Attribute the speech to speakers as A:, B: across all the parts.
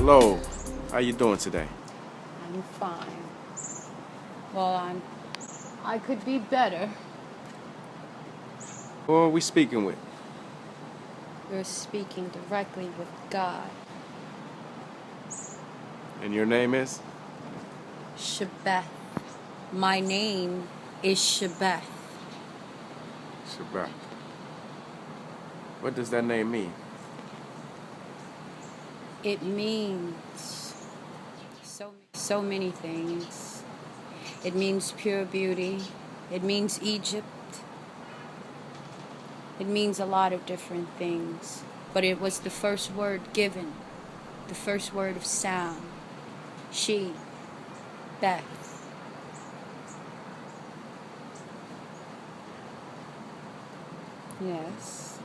A: Hello, how you doing today?
B: I'm fine. Well, I could be better.
A: Who are we speaking with?
B: You're speaking directly with God.
A: And your name is?
B: Shebeth. My name is Shebeth.
A: Shebeth. What does that name mean?
B: It means so many things. It means pure beauty. It means Egypt. It means a lot of different things. But it was the first word given, the first word of sound. She, Beth. Yes.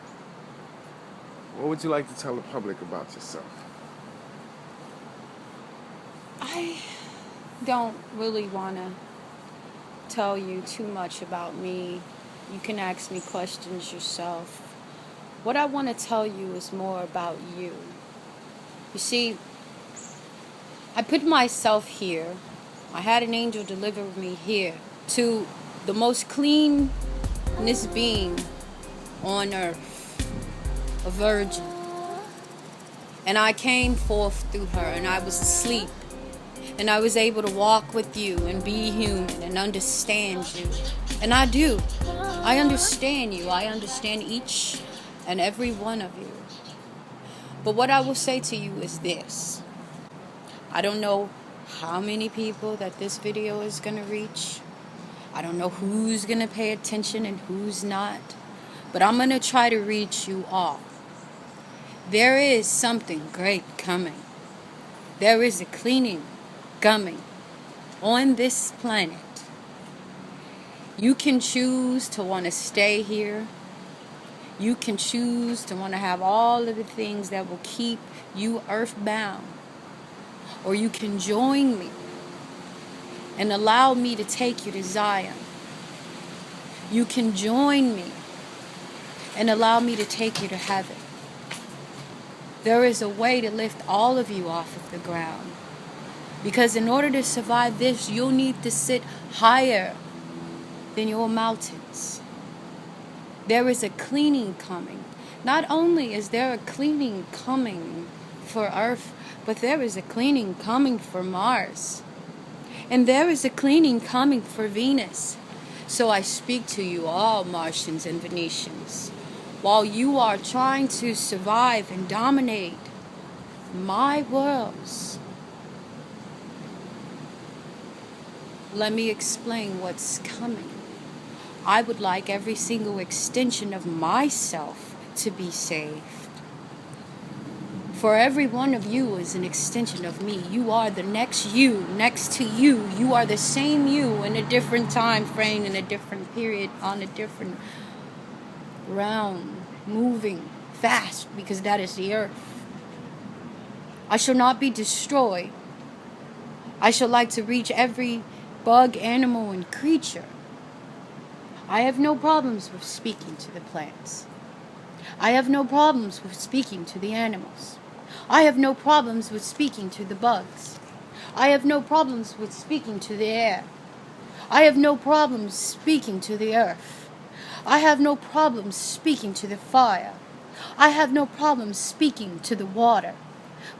A: What would you like to tell the public about yourself?
B: I don't really want to tell you too much about me. You can ask me questions yourself. What I want to tell you is more about you. You see, I put myself here. I had an angel deliver me here to the most cleanness being on earth, a virgin. And I came forth through her, and I was asleep. And I was able to walk with you and be human and understand you. And I do. I understand you. I understand each and every one of you. But what I will say to you is this. I don't know how many people that this video is going to reach. I don't know who's going to pay attention and who's not. But I'm going to try to reach you all. There is something great coming. There is a cleaning coming on this planet. You can choose to want to stay here. You can choose to want to have all of the things that will keep you earthbound. Or you can join me and allow me to take you to Zion. You can join me and allow me to take you to heaven. There is a way to lift all of you off of the ground. Because in order to survive this, you'll need to sit higher than your mountains. There is a cleaning coming. Not only is there a cleaning coming for Earth, but there is a cleaning coming for Mars. And there is a cleaning coming for Venus. So I speak to you all, Martians and Venetians. While you are trying to survive and dominate my worlds, let me explain what's coming. I would like every single extension of myself to be saved. For every one of you is an extension of me. You are the next you, next to you. You are the same you in a different time frame, in a different period, on a different round, moving fast, because that is the earth. I shall not be destroyed. I shall like to reach every bug, animal, and creature. I have no problems with speaking to the plants. I have no problems with speaking to the animals. I have no problems with speaking to the bugs. I have no problems with speaking to the air. I have no problems speaking to the earth. I have no problems speaking to the fire. I have no problems speaking to the water.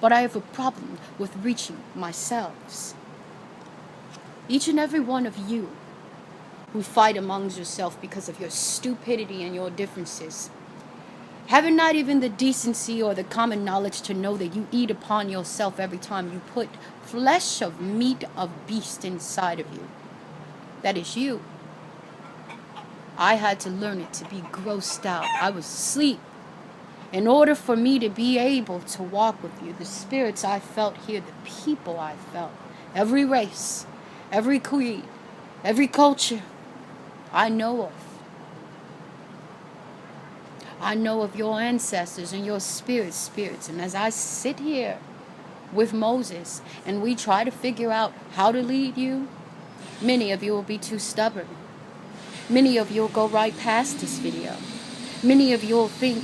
B: But I have a problem with reaching myself. Each and every one of you who fight amongst yourself because of your stupidity and your differences, having not even the decency or the common knowledge to know that you eat upon yourself every time you put flesh of meat of beast inside of you. That is you. I had to learn it to be grossed out. I was asleep. In order for me to be able to walk with you, the spirits I felt here, the people I felt, every race, every creed, every culture I know of. I know of your ancestors and your spirits. And as I sit here with Moses and we try to figure out how to lead you, many of you will be too stubborn. Many of you will go right past this video. Many of you will think,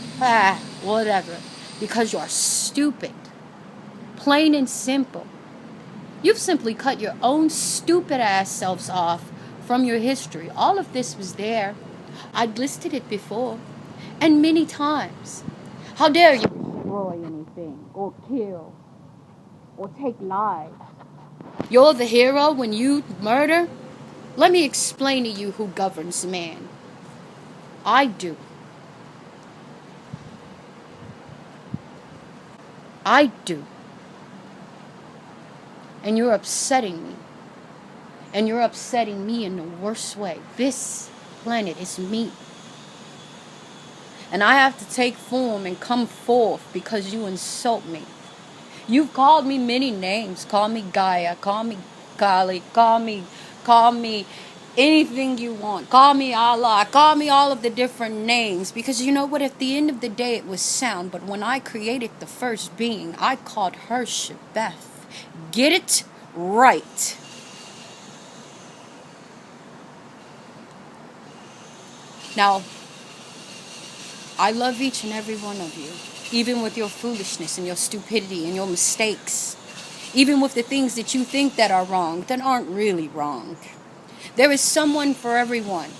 B: whatever, because you're stupid. Plain and simple. You've simply cut your own stupid ass selves off from your history. All of this was there. I'd listed it before, and many times. How dare you destroy anything, or kill, or take lives? You're the hero when you murder? Let me explain to you who governs man. I do. I do. And you're upsetting me. And you're upsetting me in the worst way. This planet is me. And I have to take form and come forth because you insult me. You've called me many names. Call me Gaia. Call me Kali. Call me anything you want. Call me Allah. Call me all of the different names. Because you know what? At the end of the day, it was sound. But when I created the first being, I called her Shebeth. Get it right. Now, I love each and every one of you, even with your foolishness and your stupidity and your mistakes, even with the things that you think that are wrong that aren't really wrong. There is someone for everyone.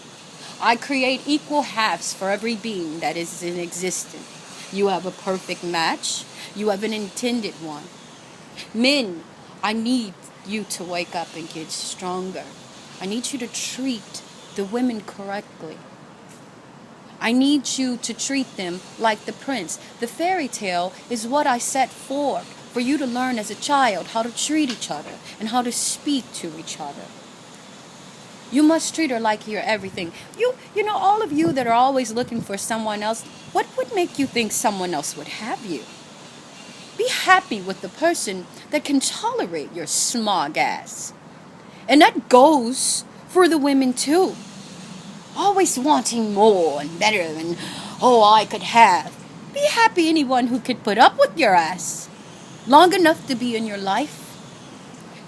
B: I create equal halves for every being that is in existence. You have a perfect match. You have an intended one. Men, I need you to wake up and get stronger. I need you to treat the women correctly. I need you to treat them like the prince. The fairy tale is what I set forth for you to learn as a child how to treat each other and how to speak to each other. You must treat her like you're everything. You know, all of you that are always looking for someone else, what would make you think someone else would have you? Be happy with the person that can tolerate your smog ass. And that goes for the women too. Always wanting more and better and, oh, I could have. Be happy anyone who could put up with your ass long enough to be in your life.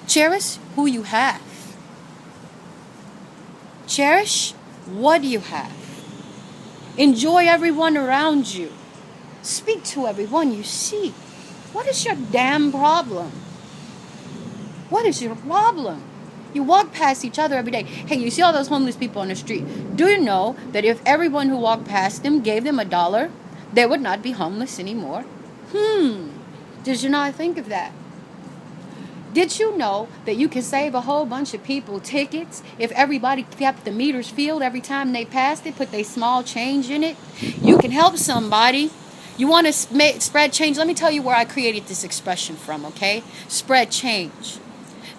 B: Cherish who you have. Cherish what you have. Enjoy everyone around you. Speak to everyone you see. What is your damn problem? What is your problem? You walk past each other every day. Hey, you see all those homeless people on the street. Do you know that if everyone who walked past them gave them $1, they would not be homeless anymore? Did you not think of that? Did you know that you can save a whole bunch of people tickets if everybody kept the meters filled every time they passed it, put their small change in it? You can help somebody. You want to spread change? Let me tell you where I created this expression from, okay? Spread change.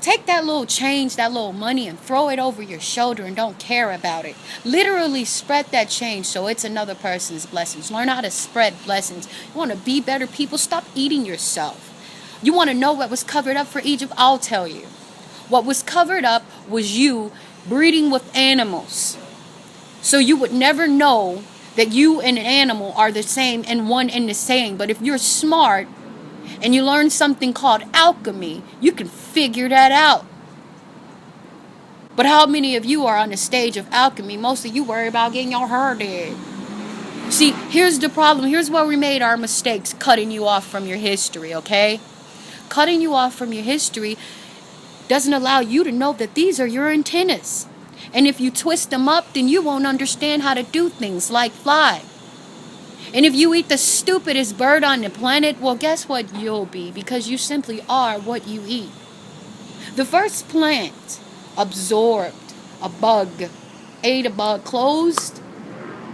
B: Take that little change, that little money, and throw it over your shoulder and don't care about it. Literally spread that change so it's another person's blessings. Learn how to spread blessings. You want to be better people? Stop eating yourself. You want to know what was covered up for Egypt? I'll tell you. What was covered up was you breeding with animals. So you would never know that you and an animal are the same and one and the same. But if you're smart and you learn something called alchemy, you can figure that out. But how many of you are on the stage of alchemy? Most of you worry about getting your hair did. See, here's the problem. Here's where we made our mistakes, cutting you off from your history, okay? Cutting you off from your history doesn't allow you to know that these are your antennas. And if you twist them up, then you won't understand how to do things like fly. And if you eat the stupidest bird on the planet, well, guess what you'll be? Because you simply are what you eat. The first plant absorbed a bug, ate a bug, closed,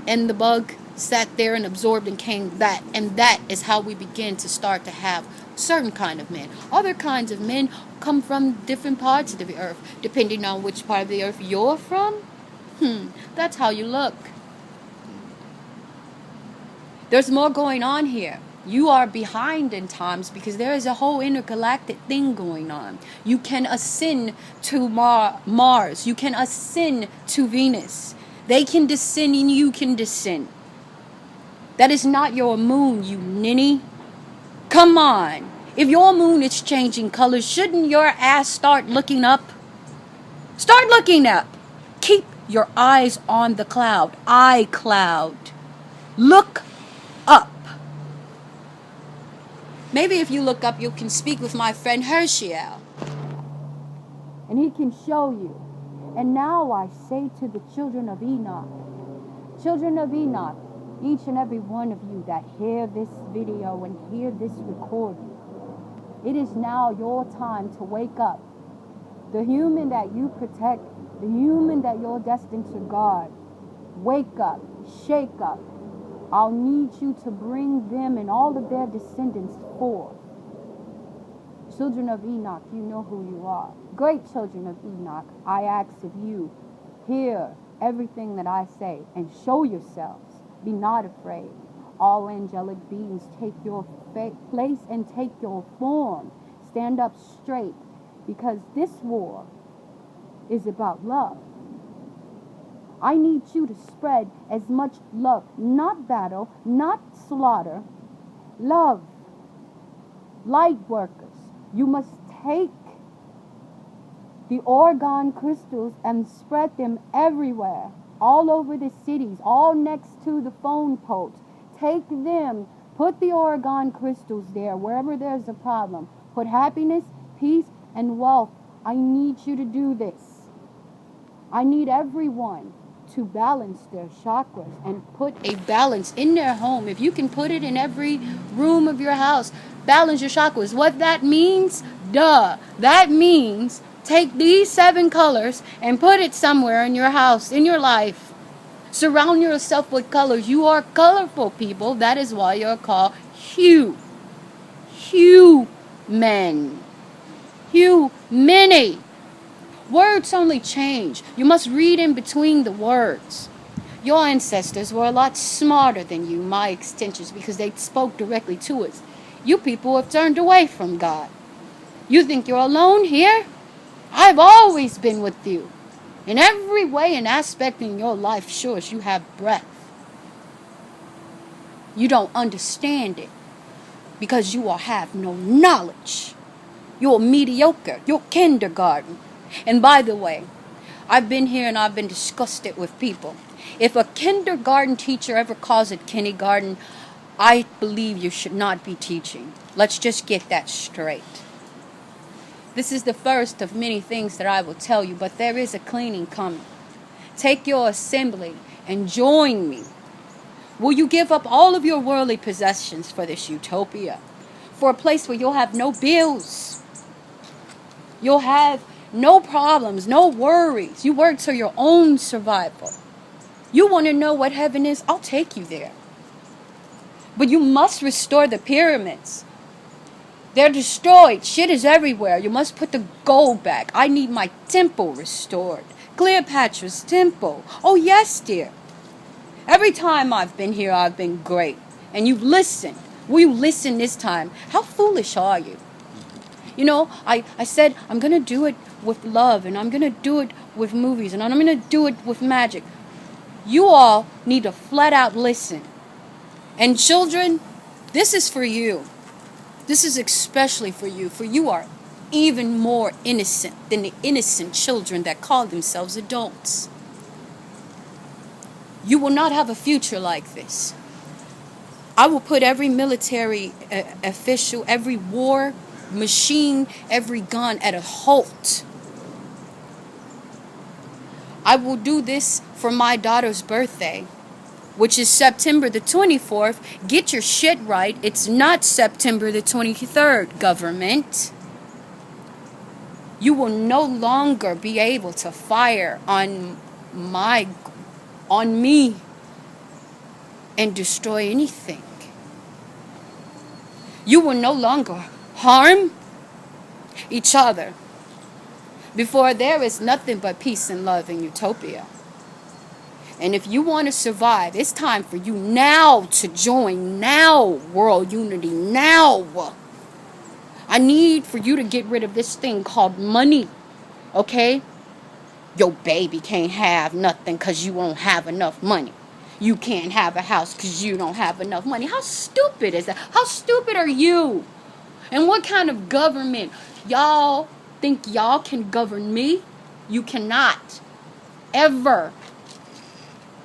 B: and the bug sat there and absorbed and came that. And that is how we begin to start to have certain kind of men. Other kinds of men come from different parts of the earth. Depending on which part of the earth you're from, that's how you look. There's more going on here. You are behind in times because there is a whole intergalactic thing going on. You can ascend to Mars. You can ascend to Venus. They can descend and you can descend. That is not your moon, you ninny. Come on. If your moon is changing colors, shouldn't your ass start looking up? Start looking up. Keep your eyes on the cloud. iCloud. Look up. Maybe if you look up, you can speak with my friend Herschel. And he can show you. And now I say to the children of Enoch, each and every one of you that hear this video and hear this recording, it is now your time to wake up. The human that you protect, the human that you're destined to guard, wake up, shake up. I'll need you to bring them and all of their descendants forth. Children of Enoch, you know who you are. Great children of Enoch, I ask of you, hear everything that I say and show yourselves. Be not afraid. All angelic beings, take your place and take your form. Stand up straight, because this war is about love. I need you to spread as much love, not battle, not slaughter, love. Light workers, you must take the orgone crystals and spread them everywhere, all over the cities, all next to the phone poles. Take them, put the orgone crystals there, wherever there's a problem. Put happiness, peace, and wealth. I need you to do this. I need everyone to balance their chakras and put a balance in their home. If you can put it in every room of your house, balance your chakras. What that means? That means take these 7 colors and put it somewhere in your house, in your life. Surround yourself with colors. You are colorful, people. That is why you're called human. Many. Words only change. You must read in between the words. Your ancestors were a lot smarter than you, my extensions, because they spoke directly to us. You people have turned away from God. You think you're alone here? I've always been with you. In every way and aspect in your life, sure as you have breath. You don't understand it because you all have no knowledge. You're mediocre. You're kindergarten. And by the way, I've been here and I've been disgusted with people. If a kindergarten teacher ever calls it kindergarten, I believe you should not be teaching. Let's just get that straight. This is the first of many things that I will tell you, but there is a cleaning coming. Take your assembly and join me. Will you give up all of your worldly possessions for this utopia? For a place where you'll have no bills. You'll have no problems, no worries. You work for your own survival. You want to know what heaven is? I'll take you there. But you must restore the pyramids. They're destroyed. Shit is everywhere. You must put the gold back. I need my temple restored. Cleopatra's temple. Oh, yes, dear. Every time I've been here, I've been great. And you've listened. Will you listen this time? How foolish are you? You know, I said I'm going to do it with love, and I'm going to do it with movies, and I'm going to do it with magic. You all need to flat out listen. And children, this is for you. This is especially for you are even more innocent than the innocent children that call themselves adults. You will not have a future like this. I will put every military official, every war machine, every gun at a halt. I will do this for my daughter's birthday, which is September the 24th. Get your shit right. It's not September the 23rd, government. You will no longer be able to fire on me and destroy anything. You will no longer harm each other. Before there is nothing but peace and love in utopia. And if you want to survive, it's time for you now to join. Now, world unity. Now. I need for you to get rid of this thing called money. Okay? Your baby can't have nothing because you won't have enough money. You can't have a house because you don't have enough money. How stupid is that? How stupid are you? And what kind of government? Y'all think y'all can govern me? You cannot. Ever.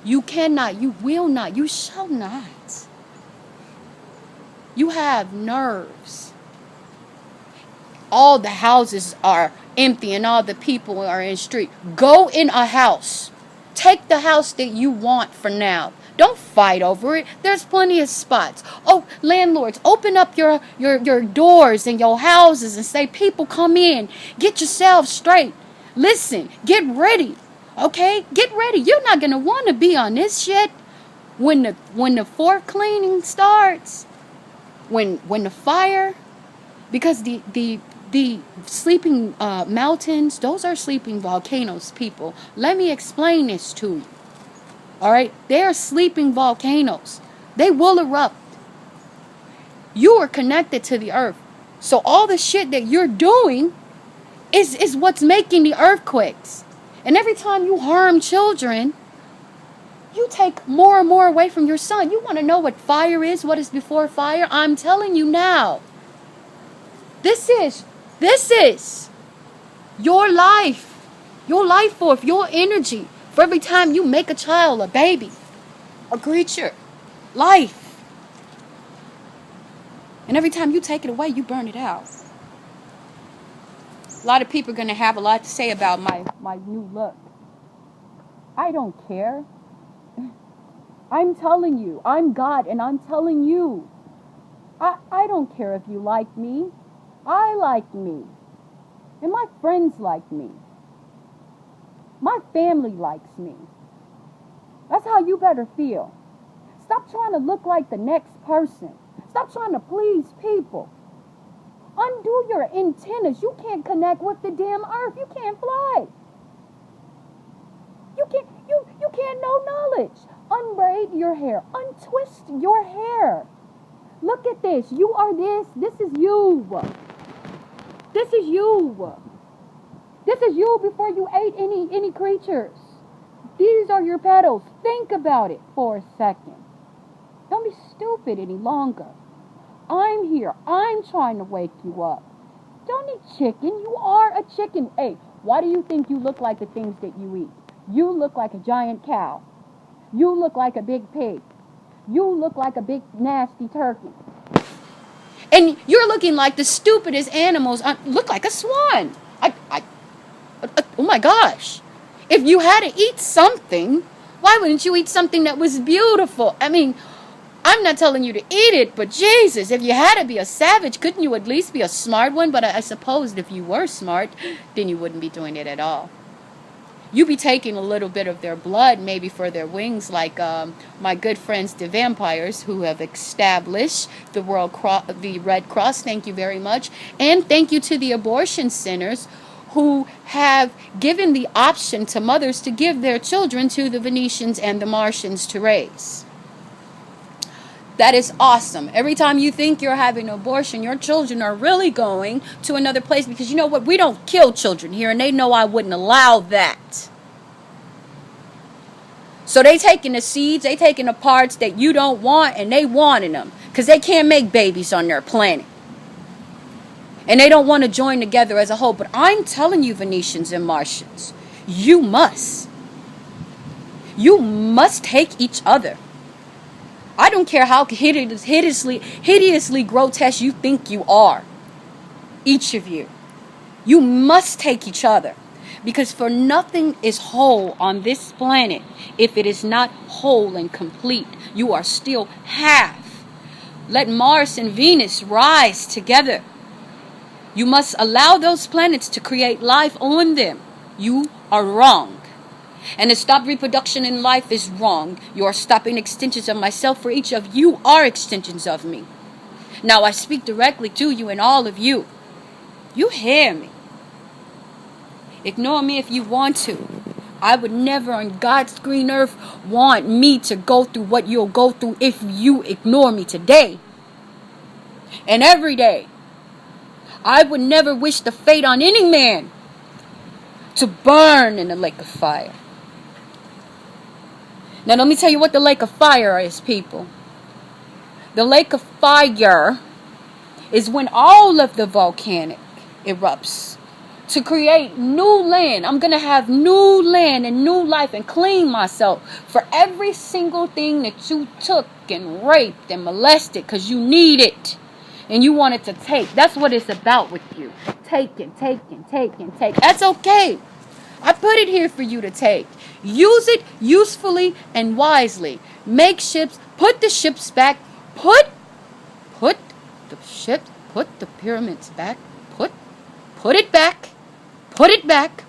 B: You cannot. You will not. You shall not. You have nerves. All the houses are empty and all the people are in the street. Go in a house. Take the house that you want for now. Don't fight over it. There's plenty of spots. Oh, landlords, open up your doors in your houses and say, people, come in. Get yourselves straight. Listen, get ready. Okay? Get ready. You're not going to want to be on this shit when the fourth cleaning starts. When the fire, because the sleeping mountains, those are sleeping volcanoes, people. Let me explain this to you. All right? They are sleeping volcanoes. They will erupt. You are connected to the earth. So all the shit that you're doing is what's making the earthquakes. And every time you harm children, you take more and more away from your son. You want to know what fire is? What is before fire? I'm telling you now. This is your life. Your life force, your energy. For every time you make a child, a baby, a creature, life. And every time you take it away, you burn it out. A lot of people are going to have a lot to say about my new look. I don't care. I'm telling you, I'm God, and I'm telling you. I don't care if you like me. I like me. And my friends like me. My family likes me. That's how you better feel. Stop trying to look like the next person. Stop trying to please people. Undo your antennas. You can't connect with the damn earth. You can't fly. You can't know knowledge. Unbraid your hair. Untwist your hair. Look at this. You are this. This is you. This is you. This is you before you ate any creatures. These are your petals. Think about it for a second. Don't be stupid any longer. I'm here. I'm trying to wake you up. Don't eat chicken. You are a chicken. Hey, why do you think you look like the things that you eat? You look like a giant cow. You look like a big pig. You look like a big nasty turkey. And you're looking like the stupidest animals. Look like a swan. Oh my gosh. If you had to eat something, why wouldn't you eat something that was beautiful? I mean, I'm not telling you to eat it, but Jesus, if you had to be a savage, couldn't you at least be a smart one? But I suppose if you were smart, then you wouldn't be doing it at all. You'd be taking a little bit of their blood, maybe for their wings, like my good friends, the vampires, who have established the the Red Cross. Thank you very much. And thank you to the abortion centers who have given the option to mothers to give their children to the Venetians and the Martians to raise. That is awesome. Every time you think you're having an abortion, your children are really going to another place, because you know what? We don't kill children here, and they know I wouldn't allow that. So they taking the seeds, they taking the parts that you don't want, and they wanting them, because they can't make babies on their planet. And they don't want to join together as a whole. But I'm telling you, Venetians and Martians, you must. You must take each other. I don't care how hideously grotesque you think you are. Each of you. You must take each other. Because for nothing is whole on this planet if it is not whole and complete. You are still half. Let Mars and Venus rise together. You must allow those planets to create life on them. You are wrong. And to stop reproduction in life is wrong. You are stopping extensions of myself, for each of you are extensions of me. Now I speak directly to you and all of you. You hear me. Ignore me if you want to. I would never on God's green earth want me to go through what you'll go through if you ignore me today. And every day. I would never wish the fate on any man to burn in the lake of fire. Now let me tell you what the lake of fire is, people. The lake of fire is when all of the volcanic erupts to create new land. I'm going to have new land and new life and clean myself for every single thing that you took and raped and molested because you need it and you wanted to take. That's what it's about with you. Take and take and take and take. That's okay. I put it here for you to take. Use it usefully and wisely. Make ships. Put the ships back. Put the ships. Put the pyramids back. Put it back. Put it back.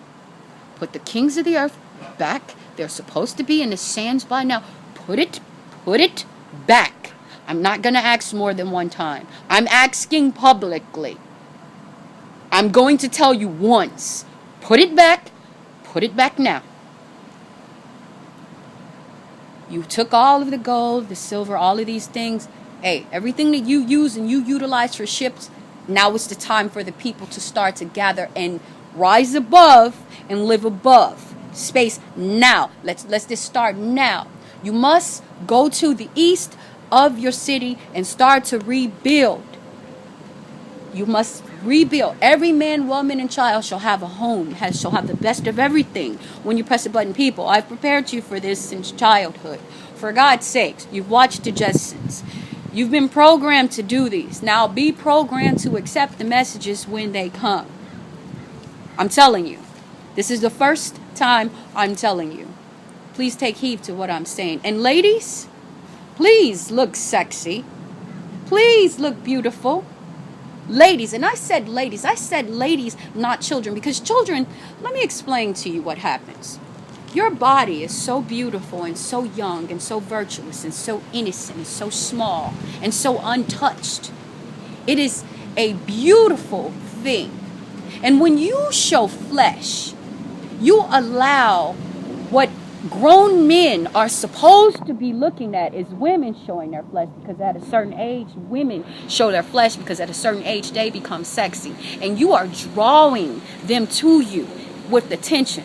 B: Put the kings of the earth back. They're supposed to be in the sands by now. Put it back. I'm not going to ask more than one time. I'm asking publicly. I'm going to tell you once. Put it back. Put it back now. You took all of the gold, the silver, all of these things. Hey, everything that you use and you utilize for ships, now is the time for the people to start to gather and rise above and live above space now. Let's just start now. You must go to the east of your city and start to rebuild. You must rebuild. Every man, woman, and child shall have a home, shall have the best of everything. When you press the button, people, I've prepared you for this since childhood. For God's sakes, you've watched the Jetsons. You've been programmed to do these. Now be programmed to accept the messages when they come. I'm telling you. This is the first time I'm telling you. Please take heed to what I'm saying. And ladies, please look sexy. Please look beautiful. Ladies, and I said ladies, not children, because children, let me explain to you what happens. Your body is so beautiful and so young and so virtuous and so innocent and so small and so untouched. It is a beautiful thing. And when you show flesh, you allow what grown men are supposed to be looking at is women showing their flesh, because at a certain age, women show their flesh because at a certain age, they become sexy. And you are drawing them to you with attention,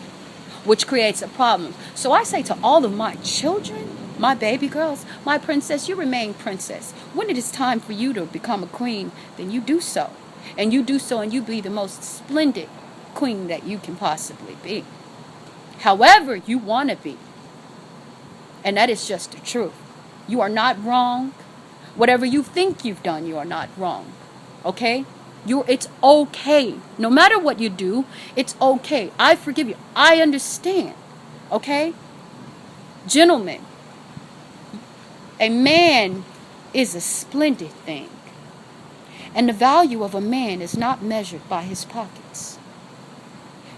B: which creates a problem. So I say to all of my children, my baby girls, my princess, you remain princess. When it is time for you to become a queen, then you do so. And you do so and you be the most splendid queen that you can possibly be. However you want to be. And that is just the truth. You are not wrong. Whatever you think you've done, you are not wrong. Okay? It's okay. No matter what you do, it's okay. I forgive you. I understand. Okay? Gentlemen, a man is a splendid thing. And the value of a man is not measured by his pockets.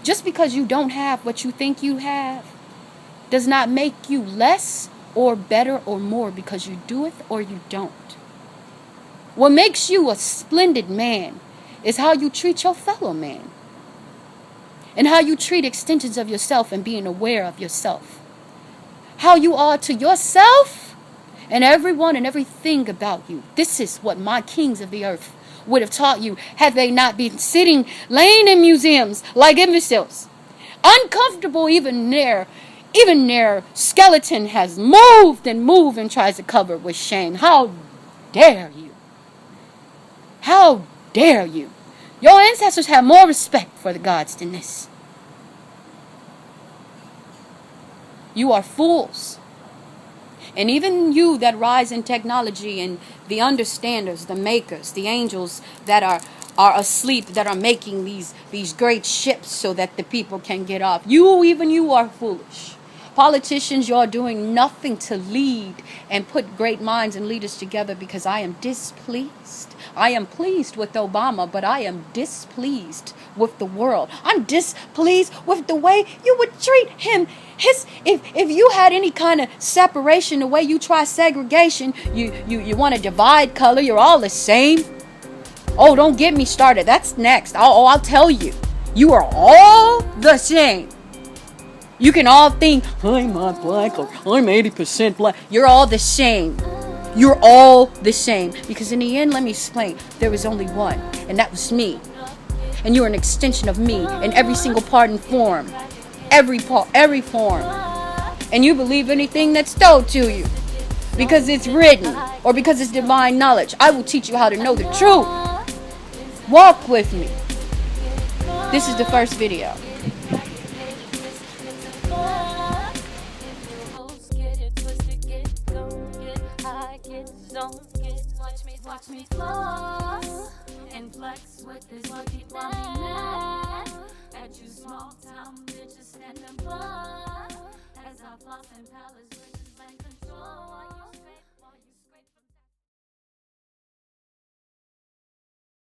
B: Just because you don't have what you think you have does not make you less or better or more because you do it or you don't. What makes you a splendid man is how you treat your fellow man. And how you treat extensions of yourself and being aware of yourself. How you are to yourself and everyone and everything about you. This is what my kings of the earth would have taught you had they not been sitting, laying in museums like imbeciles. Uncomfortable even their skeleton has moved and tries to cover with shame. How dare you? How dare you? Your ancestors had more respect for the gods than this. You are fools. And even you that rise in technology and the understanders, the makers, the angels that are asleep, that are making these great ships so that the people can get off. Even you are foolish. Politicians, you're doing nothing to lead and put great minds and leaders together because I am displeased. I am pleased with Obama, but I am displeased with the world. I'm displeased with the way you would treat him. If you had any kind of separation, the way you try segregation, you want to divide color, you're all the same. Oh, don't get me started. That's next. I'll tell you. You are all the same. You can all think, I'm not black or I'm 80% black. You're all the same. You're all the same. Because in the end, let me explain, there was only one, and that was me. And you're an extension of me in every single part and form. Every part, every form. And you believe anything that's told to you. Because it's written, or because it's divine knowledge. I will teach you how to know the truth. Walk with me. This is the first video.
C: Watch me flow and flex with this lucky man. At you small town bitches stand above as I floss and palace riches and control.